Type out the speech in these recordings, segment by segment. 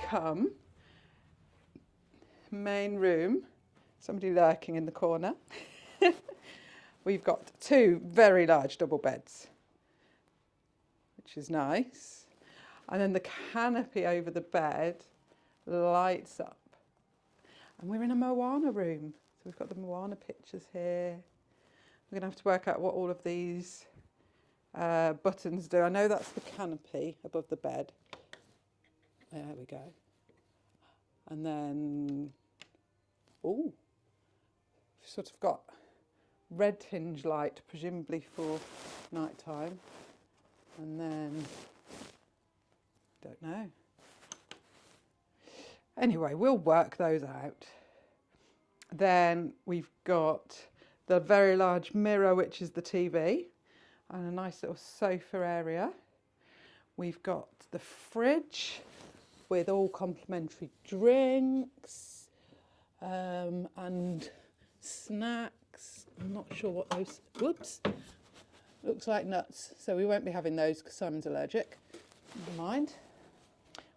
come, main room, somebody lurking in the corner. We've got 2 very large double beds, which is nice. And then the canopy over the bed lights up. And we're in a Moana room. So we've got the Moana pictures here. We're going to have to work out what all of these buttons do. I know that's the canopy above the bed. There we go. And then, oh, we've sort of got red hinge light, presumably for night time. And then, don't know. Anyway, we'll work those out. Then we've got the very large mirror, which is the TV, and a nice little sofa area. We've got the fridge with all complimentary drinks and snacks. I'm not sure what those, whoops, looks like nuts. So we won't be having those because Simon's allergic. Never mind.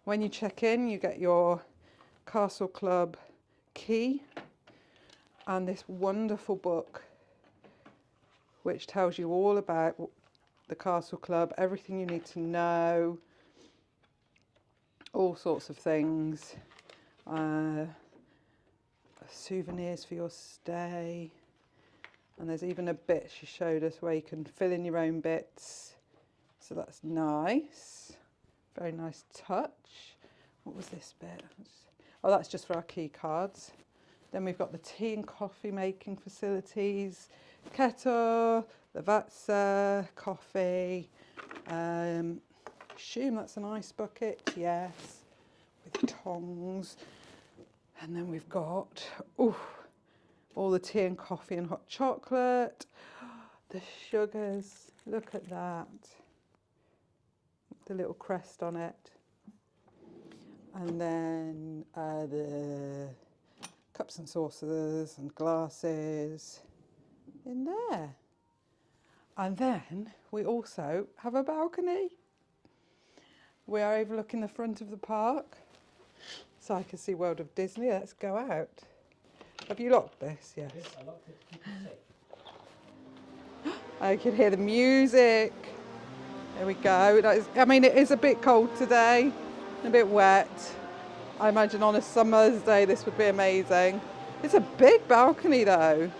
When you check in, you get your Castle Club key and this wonderful book which tells you all about the Castle Club, everything you need to know, all sorts of things, souvenirs for your stay, and there's even a bit she showed us where you can fill in your own bits, so that's nice, very nice touch. What was this bit? Oh, that's just for our key cards. Then we've got the tea and coffee making facilities, kettle, lavazza, coffee. Assume that's an ice bucket, yes, with tongs. And then we've got all the tea and coffee and hot chocolate. The sugars, look at that. The little crest on it. And then the cups and saucers and glasses in there. And then we also have a balcony. We are overlooking the front of the park, so I can see World of Disney. Let's go out. Have you locked this? Yes. Yes, I locked it to keep it safe. I can hear the music. There we go. I mean, it is a bit cold today, a bit wet. I imagine on a summer's day this would be amazing. It's a big balcony though.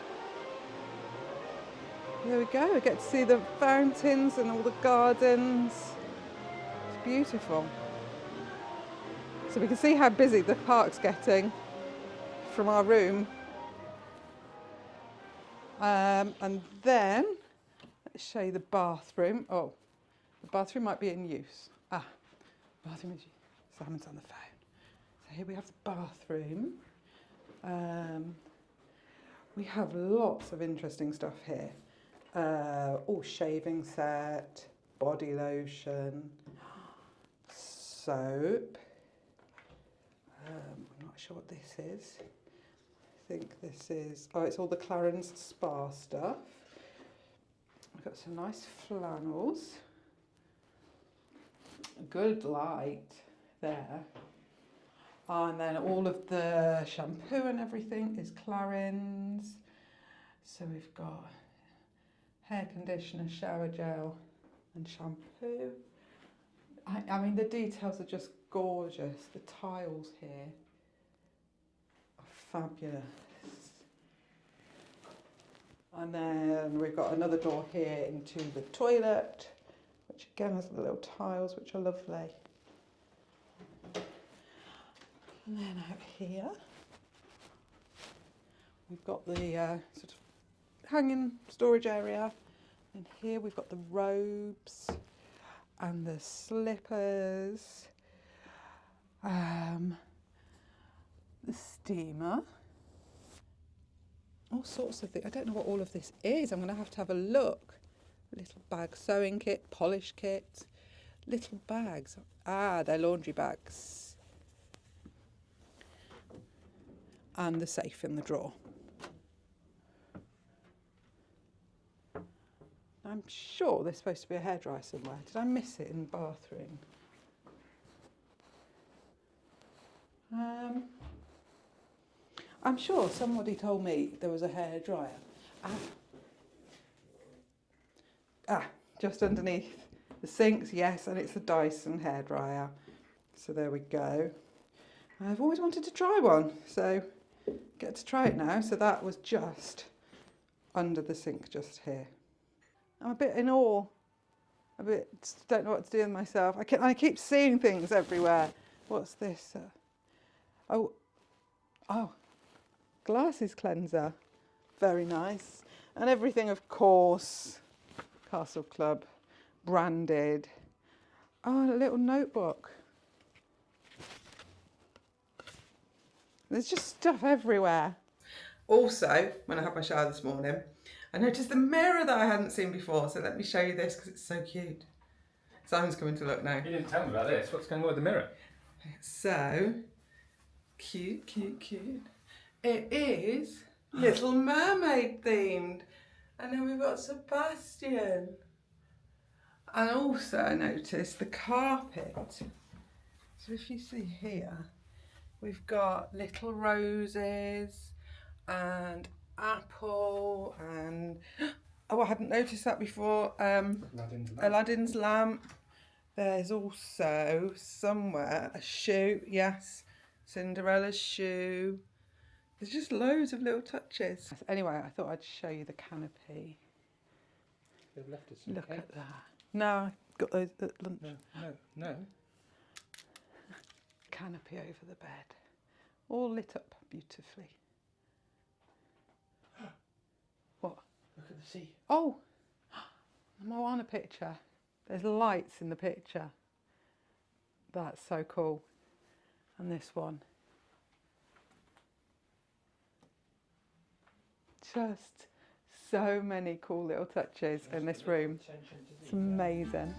There we go. We get to see the fountains and all the gardens. It's beautiful. So we can see how busy the park's getting from our room. And then, let's show you the bathroom. Oh, the bathroom might be in use. Bathroom is used. Simon's on the phone. So here we have the bathroom. We have lots of interesting stuff here. Shaving set, body lotion, soap. I'm not sure what this is. I think this is, it's all the Clarins Spa stuff. We've got some nice flannels. Good light there. And then all of the shampoo and everything is Clarins. So we've got hair conditioner, shower gel and shampoo. I mean, the details are just gorgeous. The tiles here are fabulous. And then we've got another door here into the toilet, which again has the little tiles, which are lovely. And then out here, we've got the sort of hanging storage area. And here we've got the robes and the slippers, the steamer, all sorts of things. I don't know what all of this is. I'm going to have a look. Little bag sewing kit, polish kit, little bags. They're laundry bags. And the safe in the drawer. I'm sure there's supposed to be a hairdryer somewhere. Did I miss it in the bathroom? I'm sure somebody told me there was a hairdryer. Just underneath the sinks, yes, and it's a Dyson hairdryer. So there we go. I've always wanted to try one, so get to try it now. So that was just under the sink, just here. I'm a bit in awe. Don't know what to do with myself. I keep seeing things everywhere. What's this? Oh, glasses cleanser. Very nice. And everything, of course, Castle Club, branded. Oh, a little notebook. There's just stuff everywhere. Also, when I had my shower this morning, I noticed the mirror that I hadn't seen before. So let me show you this because it's so cute. Simon's coming to look now. You didn't tell me about this. What's going on with the mirror? So cute, cute, cute. It is Little Mermaid themed. And then we've got Sebastian. And also I noticed the carpet. So if you see here, we've got little roses and apple and, oh, I hadn't noticed that before, Aladdin's lamp. There's also somewhere a shoe, yes, Cinderella's shoe. There's just loads of little touches. Anyway, I thought I'd show you the canopy. They've left us some Look cake. at that. No, I got those at lunch. No. Canopy over the bed. All lit up beautifully. What? Look at the sea. Oh, the Moana picture. There's lights in the picture. That's so cool. And this one. Just so many cool little touches in this room. It's amazing.